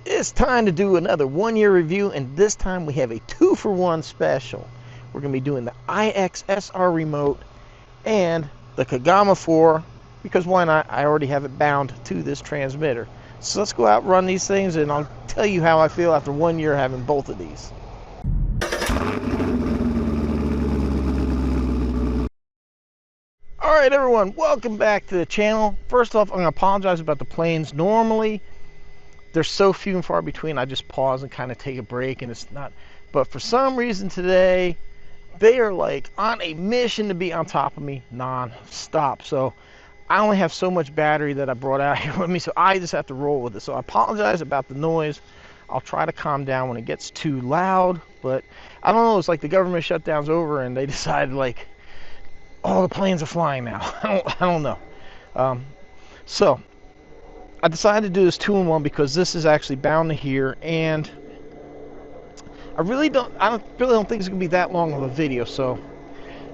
It's time to do another 1-year review, and this time we have a 2-for-1 special. We're going to be doing the IxSR remote and the Kagama 4, because why not? I already have it bound to this transmitter. So let's go out and run these things, and I'll tell you how I feel after 1 year having both of these. Alright everyone, welcome back to the channel. First off, I'm going to apologize about the planes. Normally, they're so few and far between, I just pause and kind of take a break, and it's not, but for some reason today, they are like on a mission to be on top of me non-stop. So I only have so much battery that I brought out here with me, so I just have to roll with it. So I apologize about the noise. I'll try to calm down when it gets too loud, but I don't know, it's like the government shutdown's over and they decided like all the planes are flying now. I don't know. So I decided to do this 2-in-1 because this is actually bound to here, and I really don't think it's gonna be that long of a video. So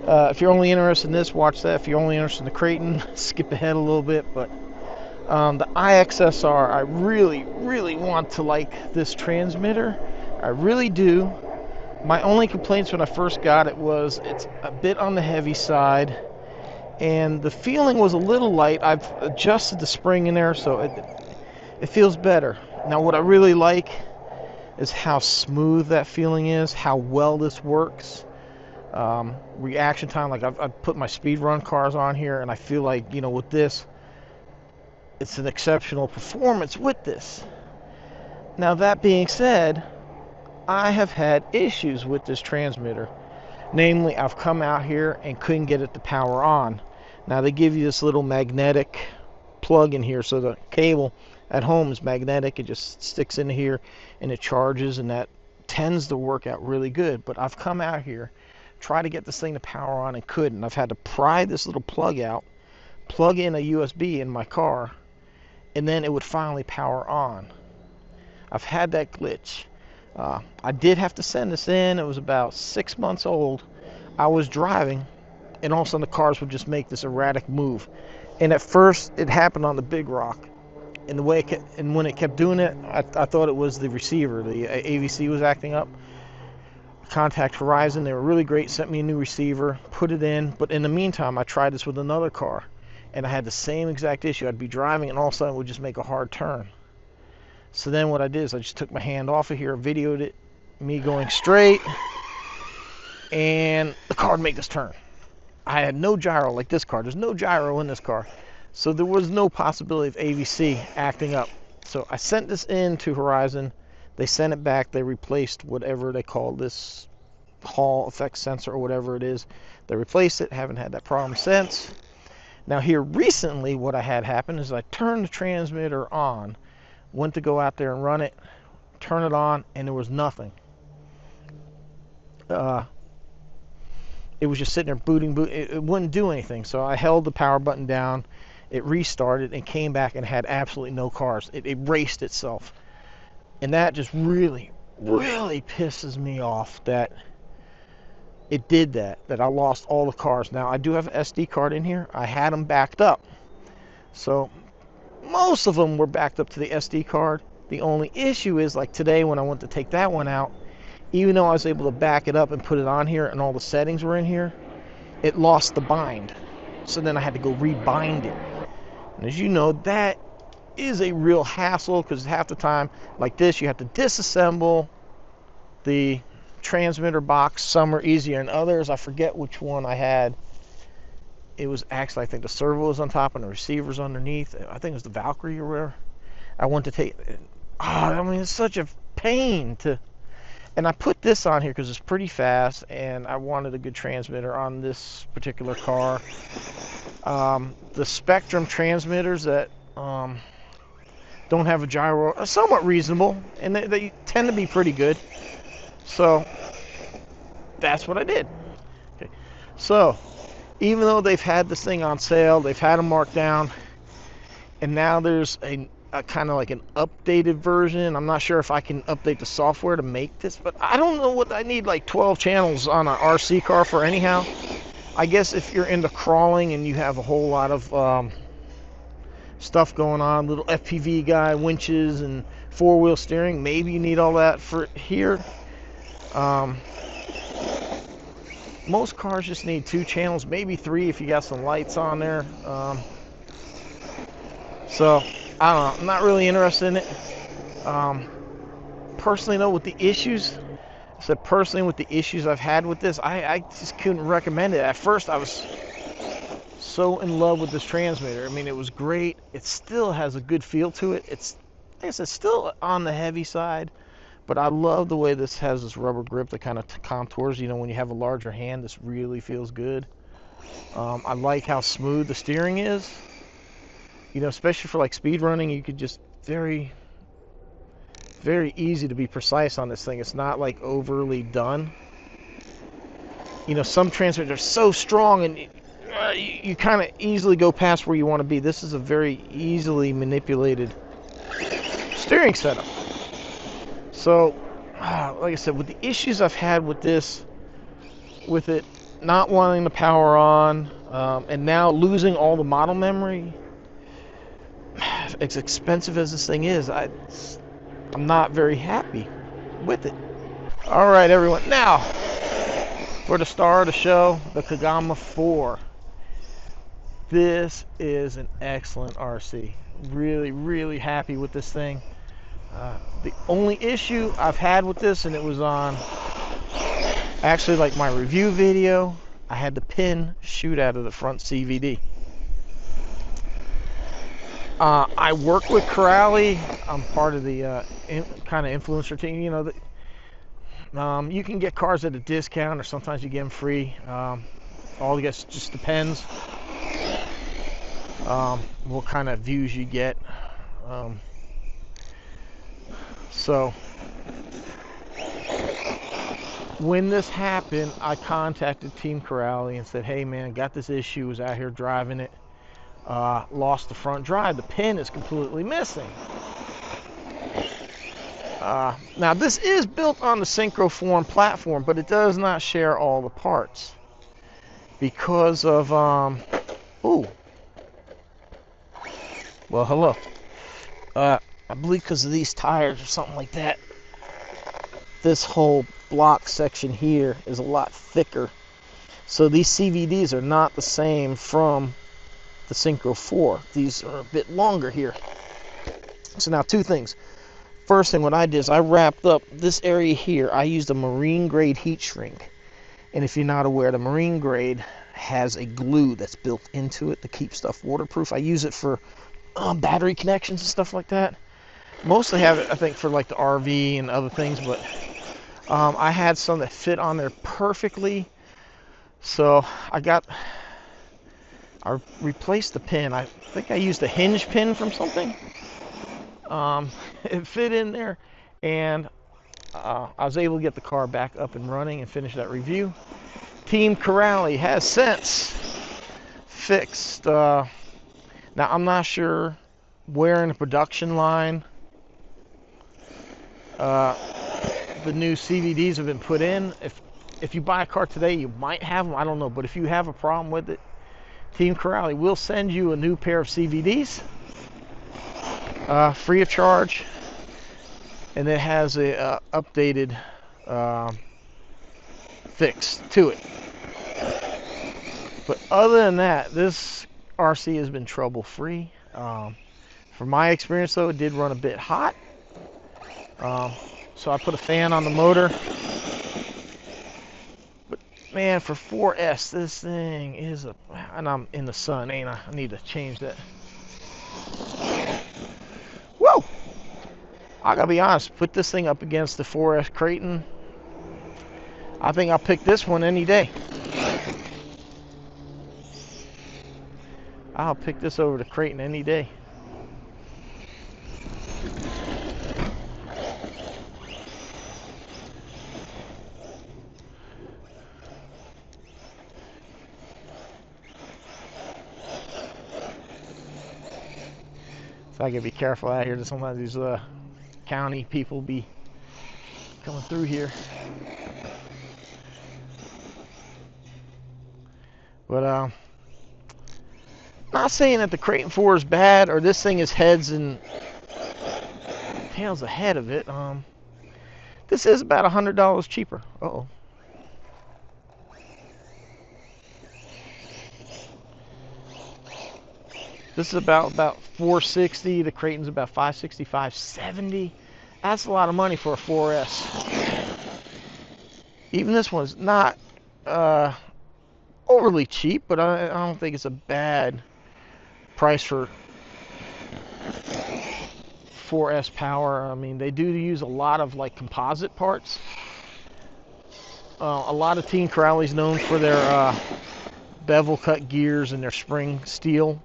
if you're only interested in this, watch that. If you're only interested in the Creighton, skip ahead a little bit. But the IxSR, I really want to like this transmitter. I really do. My only complaints when I first got it was it's a bit on the heavy side, and the feeling was a little light. I've adjusted the spring in there, so it feels better. Now what I really like is how smooth that feeling is, how well this works. Reaction time, like I've put my speed run cars on here, and I feel like, you know, with this, it's an exceptional performance with this. Now that being said, I have had issues with this transmitter. Namely, I've come out here and couldn't get it to power on. Now they give you this little magnetic plug in here, so the cable at home is magnetic. It just sticks into here and it charges, and that tends to work out really good. But I've come out here, try to get this thing to power on, and couldn't. I've had to pry this little plug out, plug in a USB in my car, and then it would finally power on. I've had that glitch. I did have to send this in. It was about 6 months old. I was driving, and all of a sudden the cars would just make this erratic move. And at first it happened on the big rock, and the way it kept, and when it kept doing it, I thought it was the receiver. The AVC was acting up. Contact Horizon, they were really great, sent me a new receiver, put it in. But in the meantime, I tried this with another car, and I had the same exact issue. I'd be driving, and all of a sudden it would just make a hard turn. So then what I did is I just took my hand off of here, videoed it, me going straight, and the car would make this turn. I had no gyro like this car. There's no gyro in this car. So there was no possibility of AVC acting up. So I sent this in to Horizon. They sent it back. They replaced whatever they call this Hall effect sensor or whatever it is. They replaced it. Haven't had that problem since. Now here recently, what I had happen is I turned the transmitter on, went to go out there and run it, turn it on, and there was nothing. It was just sitting there booting. It wouldn't do anything. So I held the power button down. It restarted and came back and had absolutely no cars. It erased itself. And that just really pisses me off that it did that I lost all the cars. Now I do have an SD card in here. I had them backed up. So most of them were backed up to the SD card. The only issue is, like today when I went to take that one out, even though I was able to back it up and put it on here and all the settings were in here, it lost the bind. So then I had to go rebind it. And as you know, that is a real hassle, because half the time, like this, you have to disassemble the transmitter box. Some are easier than others. I forget which one I had. It was actually, I think the servo was on top and the receiver's underneath. I think it was the Valkyrie or whatever. I went to take, I mean, it's such a pain to, and I put this on here because it's pretty fast, and I wanted a good transmitter on this particular car. The Spektrum transmitters that don't have a gyro are somewhat reasonable, and they tend to be pretty good. So that's what I did. Okay. So even though they've had this thing on sale, they've had them marked down, and now there's a kind of like an updated version. I'm not sure if I can update the software to make this, but I don't know what I need, like 12 channels on an RC car for anyhow. I guess if you're into crawling and you have a whole lot of stuff going on, little FPV guy, winches, and four-wheel steering. Maybe you need all that for here. Most cars just need 2 channels, maybe 3 if you got some lights on there. So I don't know, I'm not really interested in it. Personally though, with the issues, I've had with this, I just couldn't recommend it. At first I was so in love with this transmitter. I mean, it was great. It still has a good feel to it. It's, like I said, still on the heavy side, but I love the way this has this rubber grip that kind of contours. You know, when you have a larger hand, this really feels good. I like how smooth the steering is. You know, especially for like speed running, you could just very easy to be precise on this thing. It's not like overly done. You know, some transmitters are so strong and you kind of easily go past where you want to be. This is a very easily manipulated steering setup. So, like I said, with the issues I've had with this, with it not wanting the power on, and now losing all the model memory, as expensive as this thing is, I'm not very happy with it. All right, everyone. Now, for the star of the show, the Kagama 4. This is an excellent RC. Really happy with this thing. The only issue I've had with this, and it was on actually like my review video, I had the pin shoot out of the front CVD. I work with Corrali. I'm part of the kind of influencer team. You know, you can get cars at a discount, or sometimes you get them free. All I guess just depends what kind of views you get. So when this happened, I contacted Team Corrali and said, "Hey man, got this issue. Was out here driving it. Lost the front drive. The pin is completely missing." Now this is built on the Synchroform platform, but it does not share all the parts because of well, hello. I believe because of these tires or something like that. This whole block section here is a lot thicker, so these CVDs are not the same from the Synchro 4. These are a bit longer here. So now 2 things. First thing, what I did is I wrapped up this area here. I used a marine grade heat shrink, and if you're not aware, the marine grade has a glue that's built into it to keep stuff waterproof. I use it for battery connections and stuff like that. Mostly have it, I think, for like the RV and other things, but I had some that fit on there perfectly. So I replaced the pin. I think I used a hinge pin from something. It fit in there, and I was able to get the car back up and running and finish that review. Team Corrali has since fixed. Now I'm not sure where in the production line the new CVDs have been put in. If you buy a car today, you might have them. I don't know, but if you have a problem with it, Team Corrali will send you a new pair of CVDs free of charge, and it has a updated fix to it. But other than that, this RC has been trouble free. From my experience though, it did run a bit hot. So I put a fan on the motor. But man, for 4S, this thing is and I'm in the sun, ain't I? I need to change that. Whoa! I gotta be honest, put this thing up against the 4S Creighton. I think I'll pick this one any day. I'll pick this over to Creighton any day. So I gotta be careful out here. Sometimes these county people be coming through here. But Not saying that the Kraton 4 is bad or this thing is heads and tails ahead of it. This is about $100 cheaper. Uh-oh. This is about $460. The Kraton's about $560, $570. That's a lot of money for a 4S. Even this one's not overly cheap, but I don't think it's a bad price for 4S power. I mean, they do use a lot of like composite parts. A lot of Team Corrali's known for their bevel cut gears and their spring steel.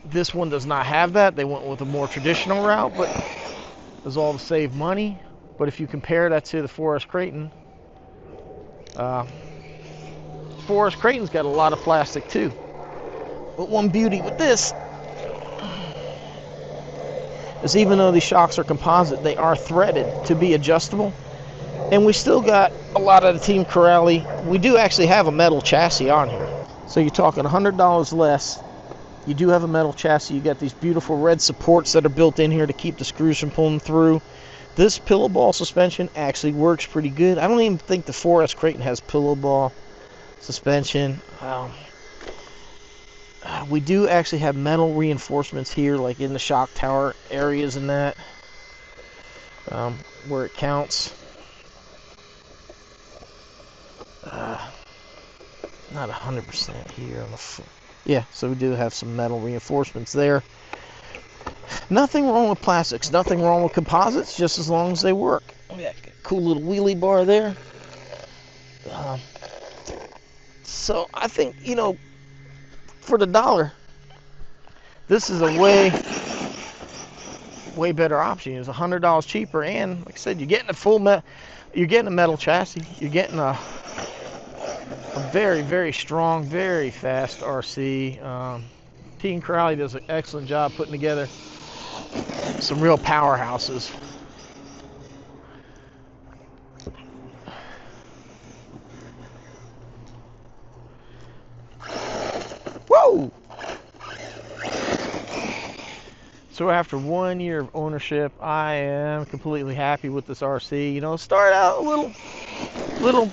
This one does not have that. They went with a more traditional route, but it was all to save money. But if you compare that to the 4S Kraton, 4S Kraton's got a lot of plastic too. But one beauty with this is even though these shocks are composite, they are threaded to be adjustable. And we still got a lot of the Team Corrali. We do actually have a metal chassis on here. So you're talking $100 less. You do have a metal chassis. You got these beautiful red supports that are built in here to keep the screws from pulling through. This pillow ball suspension actually works pretty good. I don't even think the 4S Kraton has pillow ball suspension. We do actually have metal reinforcements here, like in the shock tower areas and that, where it counts. Not 100% here on the front. Yeah, so we do have some metal reinforcements there. Nothing wrong with plastics, nothing wrong with composites, just as long as they work. Yeah, cool little wheelie bar there. So I think, you know, for the dollar, this is a way better option. It's $100 cheaper, and like I said, you're getting a full you're getting a metal chassis. You're getting a very, very strong, very fast RC. Team Corrali does an excellent job putting together some real powerhouses. Whoa! So after 1 year of ownership, I am completely happy with this RC. You know, started out a little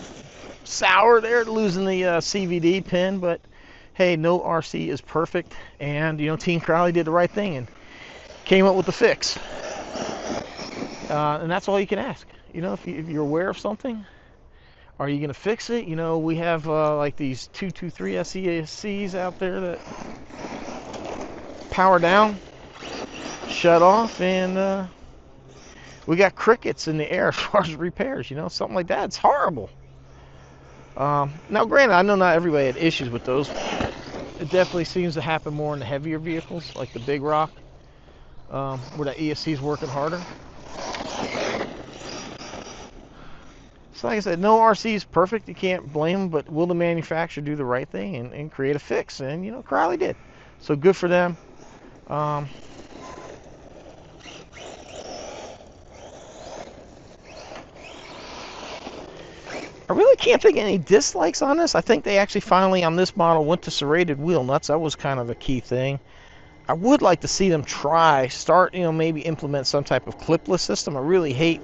sour there, losing the CVD pin, but hey, no RC is perfect, and you know, Team Corrali did the right thing and came up with the fix. And that's all you can ask. You know, if you're aware of something, are you going to fix it? You know, we have like these 223 SESCs out there that power down, shut off, and we got crickets in the air as far as repairs. You know, something like that. It's horrible. Now, granted, I know not everybody had issues with those. It definitely seems to happen more in the heavier vehicles, like the Big Rock, where the ESC is working harder. So like I said, no RC is perfect. You can't blame them, but will the manufacturer do the right thing and create a fix? And, you know, Corrali did. So good for them. I really can't think of any dislikes on this. I think they actually finally on this model went to serrated wheel nuts. That was kind of a key thing. I would like to see them start, you know, maybe implement some type of clipless system. I really hate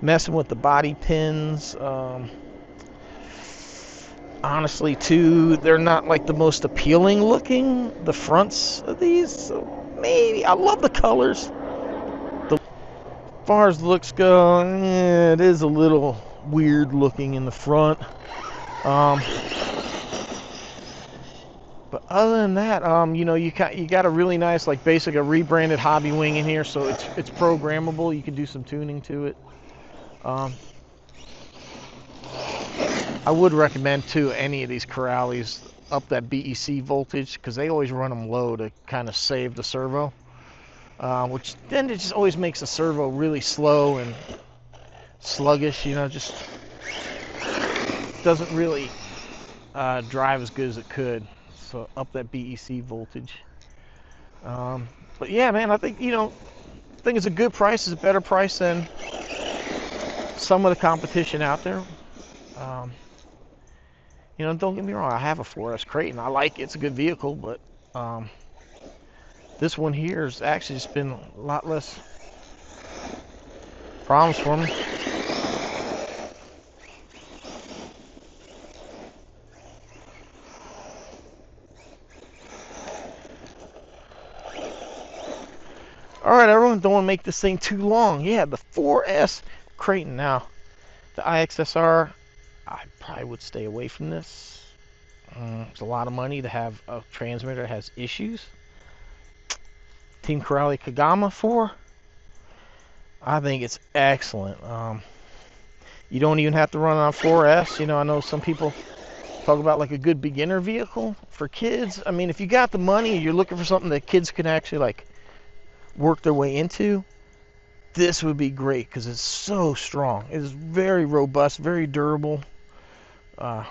messing with the body pins. Honestly, too, they're not like the most appealing looking, the fronts of these. So maybe, I love the colors. As far as looks go, it is a little weird looking in the front. But other than that, you know, you got a really nice, like, basic a rebranded hobby wing in here, so it's programmable. You can do some tuning to it. I would recommend too any of these Corralis up that BEC voltage, because they always run them low to kind of save the servo, which then it just always makes the servo really slow and sluggish. You know, just doesn't really drive as good as it could. So up that BEC voltage. But yeah, man, I think, you know, it's a good price. It's a better price than some of the competition out there. You know, don't get me wrong, I have a 4S Creighton. I like it. It's a good vehicle, but this one here has actually just been a lot less problems for me. Alright everyone, don't want to make this thing too long. Yeah, the 4S Creighton. Now, the IxSR, I probably would stay away from this. It's a lot of money to have a transmitter that has issues. Team Corrali Kagama 4, I think it's excellent. You don't even have to run on 4S. You know, I know some people talk about like a good beginner vehicle for kids. I mean, if you got the money and you're looking for something that kids can actually like work their way into, this would be great because it's so strong. It is very robust, very durable. You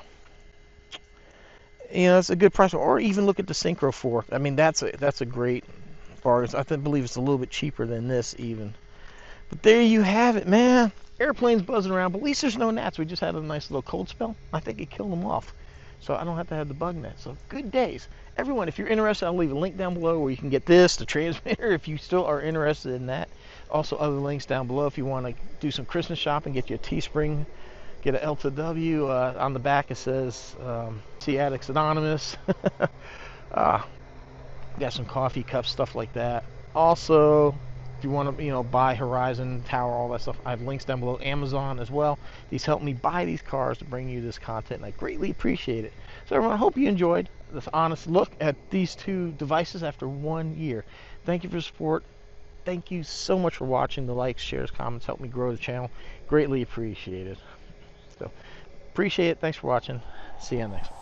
know, it's a good price. Or even look at the Synchro 4. I mean, that's a great bargain. I believe it's a little bit cheaper than this even. But there you have it, man. Airplanes buzzing around, but at least there's no gnats. We just had a nice little cold spell. I think it killed them off. So I don't have to have the bug net. So good days. Everyone, if you're interested, I'll leave a link down below where you can get this, the transmitter, if you still are interested in that. Also, other links down below if you want to do some Christmas shopping, get you a Teespring, get an L2W. On the back it says, See Addicts Anonymous. Got some coffee cups, stuff like that. Also, if you want to, you know, buy Horizon Tower, all that stuff, I have links down below. Amazon as well. These help me buy these cars to bring you this content, and I greatly appreciate it. So everyone, I hope you enjoyed this honest look at these two devices after 1 year. Thank you for the support. Thank you so much for watching. The likes, shares, comments help me grow the channel. Greatly appreciated. So appreciate it. Thanks for watching. See you next one.